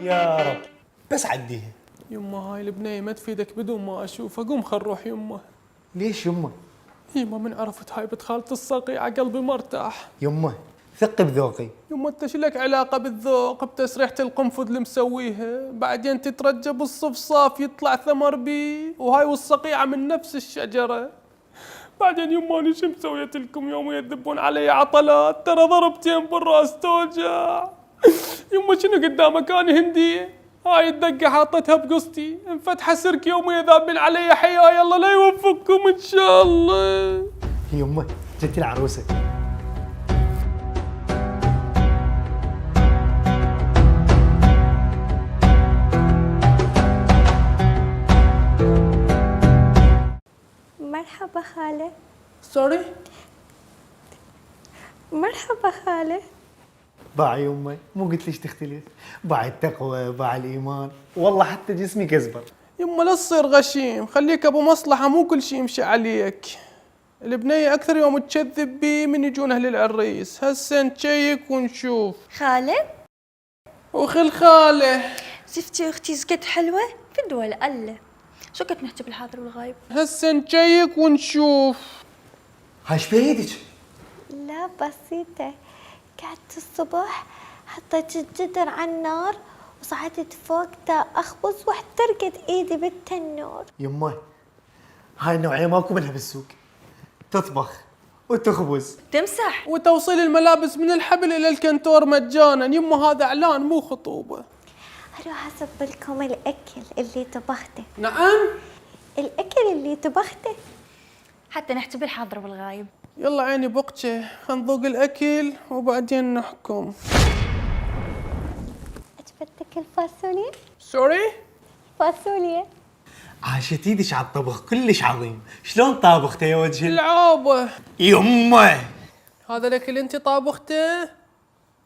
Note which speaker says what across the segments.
Speaker 1: يا رب بس عديها.
Speaker 2: يمه هاي البنية ما تفيدك بدون ما اشوفها، قوم خل نروح يمه.
Speaker 1: ليش يمه؟
Speaker 2: يمه من عرفت هاي بنت خالتي الصقيعة قلبي مرتاح.
Speaker 1: يمه ثق بذوقي.
Speaker 2: يمه انت شلك علاقة بالذوق بتسريحة القنفذ اللي مسويها، بعدين تترجى بالصفصاف يطلع ثمر بي، وهاي والصقيعة من نفس الشجرة. بعدين يمه انا شو مسويت لكم يوم يذبون علي عطلات؟ ترى ضربتين بالراس توجع. يمه شنو قدامك انا هندية؟ هاي الدقة حاطتها بقصتي، انفتح سرك يوم يذابين علي حياة، يلا لا يوفقكم ان شاء الله.
Speaker 1: يمه جت العروسة.
Speaker 3: مرحبا خالة.
Speaker 2: سوري؟
Speaker 3: مرحبا خالة.
Speaker 1: باع يمه مو قلت ليش تختلف؟ باع التقوى، باع الإيمان، والله حتى جسمي كزبر.
Speaker 2: يما لا تصير غشيم، خليك ابو مصلحة، مو كل شي يمشي عليك. البنية اكثر يوم تكذب بي من يجون اهل العريس، هسه نشيك ونشوف.
Speaker 3: خالة
Speaker 2: وخل خاله.
Speaker 3: شفتي اختي زكت حلوة في الدول الله. شو كنت نحكي بالحاضر والغايب؟
Speaker 2: هسه نشيك ونشوف.
Speaker 1: هاي ايش بايدك؟
Speaker 3: لا بسيطة، قعدت الصبح حطيت الجدر على النار وصعدت فوق تا اخبز واحترقت ايدي بالتنور.
Speaker 1: يمه هاي النوعية ماكو منها بالسوق، تطبخ وتخبز
Speaker 3: تمسح
Speaker 2: وتوصيل الملابس من الحبل الى الكنتور مجانا. يما هذا اعلان مو خطوبة.
Speaker 3: اروح اصب لكم الاكل اللي طبخته.
Speaker 2: نعم؟
Speaker 3: الاكل اللي طبخته حتى نحكي بالحاضر والغايب.
Speaker 2: يلا عيني بقشة، خنذوق الاكل وبعدين نحكم.
Speaker 3: عجبتك الفاصوليا؟
Speaker 2: سوري؟
Speaker 3: فاصوليا
Speaker 1: عاشت ايدك على الطبخ كلش عظيم، شلون طابخته يا وجه
Speaker 2: العابة.
Speaker 1: يمه
Speaker 2: هذا الاكل انت طابخته؟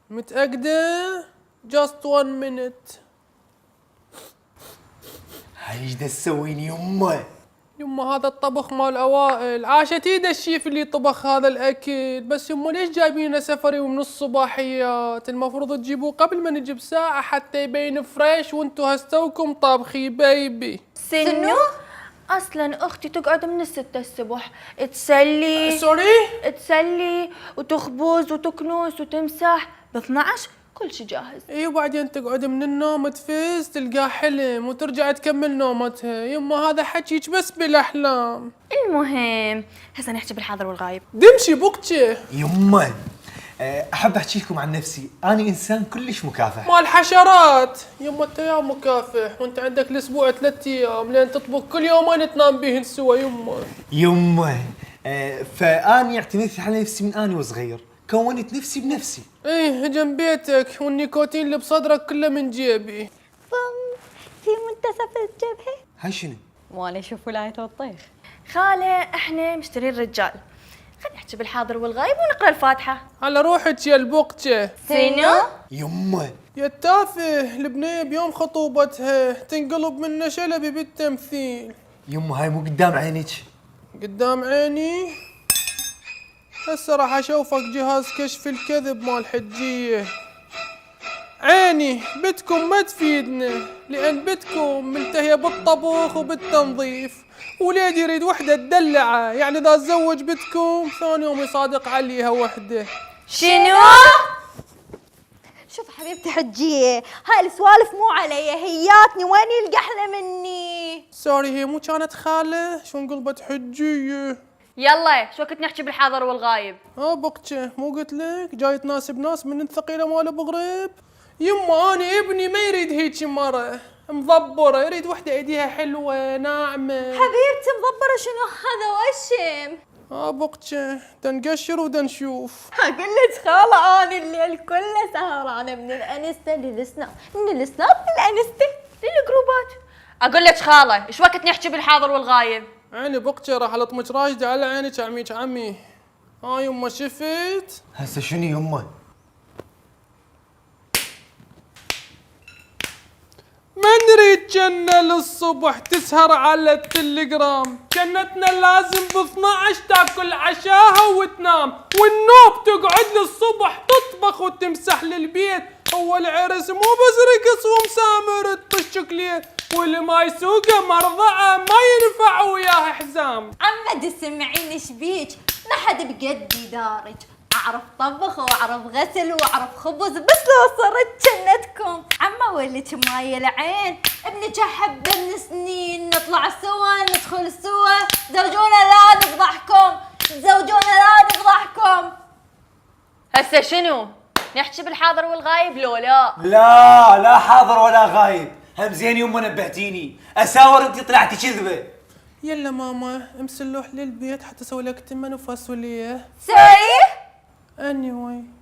Speaker 2: متأكدة؟ just 1 minute.
Speaker 1: هاي ايش دا تسوين يمه؟
Speaker 2: يما هذا الطبخ مال اوائل، عاشت ايد الشيف اللي طبخ هذا الاكل، بس يما ليش جايبينه سفري ومن الصباحيات؟ المفروض تجيبوه قبل ما نجي بساعة حتى يبين فريش وانتو هستوكم طابخي بيبي.
Speaker 3: سنو؟ اصلا اختي تقعد من 6 الصبح تسلي
Speaker 2: سوري؟
Speaker 3: وتخبز وتكنس وتمسح، ب 12 كل شيء جاهز.
Speaker 2: اي وبعدين تقعد من النوم تفز تلقاه حلم وترجع تكمل نومتها. يما هذا حكيك بس بالاحلام.
Speaker 3: المهم هسه نحكي بالحاضر والغايب.
Speaker 2: دمشي بقشة.
Speaker 1: يمه احب احكي لكم عن نفسي، انا انسان كلش مكافح.
Speaker 2: مال حشرات. يما انت يا مكافح وانت عندك الاسبوع 3 ايام لين تطبخ كل يومين تنام بيهن سوا.
Speaker 1: يمه فاني اعتمدت على نفسي من اني وصغير، كونت نفسي بنفسي.
Speaker 2: ايه جنب بيتك، والنيكوتين اللي بصدرك كله من جيبي.
Speaker 3: في منتصف الجبهة.
Speaker 1: هاي شنو؟
Speaker 4: وانا اشوف ولاية الطيخ.
Speaker 3: خالة احنا مشترين رجال، خلينا نحكي بالحاضر والغايب ونقرا الفاتحة.
Speaker 2: على روحك يا البقشة.
Speaker 3: سينو؟
Speaker 1: يمه
Speaker 2: يا التافه، البنية بيوم خطوبتها تنقلب من شلبي بالتمثيل.
Speaker 1: يمه هاي مو قدام عينك.
Speaker 2: قدام عيني؟ هسه راح اشوفك جهاز كشف الكذب مال حجية. عيني بتكم ما تفيدنا، لان بتكم منتهية بالطبخ وبالتنظيف، وليد يريد وحدة تدلعه، يعني اذا تزوج بتكم ثاني يوم يصادق عليها وحدة.
Speaker 3: شنو؟
Speaker 4: شوف حبيبتي حجية، هاي السوالف مو علي، هياتني وين يلقى احلى مني.
Speaker 2: سوري هي مو كانت خالة، شو انقلبت حجية.
Speaker 3: يلا شو كنت نحكي بالحاضر والغايب؟
Speaker 2: بقشة مو قلت لك جاي تناسب ناس من الثقيلة مال بغريب. يما انا ابني ما يريد هيك مرة مضبرة، يريد وحدة ايديها حلوة ناعمة.
Speaker 4: حبيبتي مضبرة شنو هذا وشم؟
Speaker 2: بقشة دنقشر ودنشوف.
Speaker 4: اقول لك خالة انا الليل كله سهرانة من الانستا للسناب، من السناب للانستا
Speaker 3: للجروبات. اقول لك خالة ايش وقت نحكي بالحاضر والغايب؟
Speaker 2: عيني بقشة راح الطمج راشدة على عينك عميك عمي. يما شفت؟
Speaker 1: هسه شنو يمه؟
Speaker 2: ما نريد جنة للصبح تسهر على التليجرام، جنتنا لازم ب 12 تاكل عشاها وتنام، والنوب تقعد للصبح تطبخ وتمسح للبيت هو العرس مو بس رقص ومسامر تطشك ليه، واللي ما يسوقه مرضعه ما ينفع وياه حزام.
Speaker 4: عمد سمعين ايش بيك، ما حد بقدي دارج، اعرف طبخ واعرف غسل واعرف خبز، بس لو صرت جنتكم. عمه ولك ماي العين، ابنك احبه من سنين، نطلع سوا ندخل سوا، زوجونا لا نفضحكم، زوجونا لا نفضحكم.
Speaker 3: هسه شنو؟ نحكي بالحاضر والغايب لو لا؟
Speaker 5: لا حاضر ولا غايب. هم زين يمه نبهتيني، اساور انت طلعتي كذبه.
Speaker 2: يلا ماما امسلوح للبيت حتى اسوي لك تمن وفاصوليا.
Speaker 4: سوري؟
Speaker 2: anyway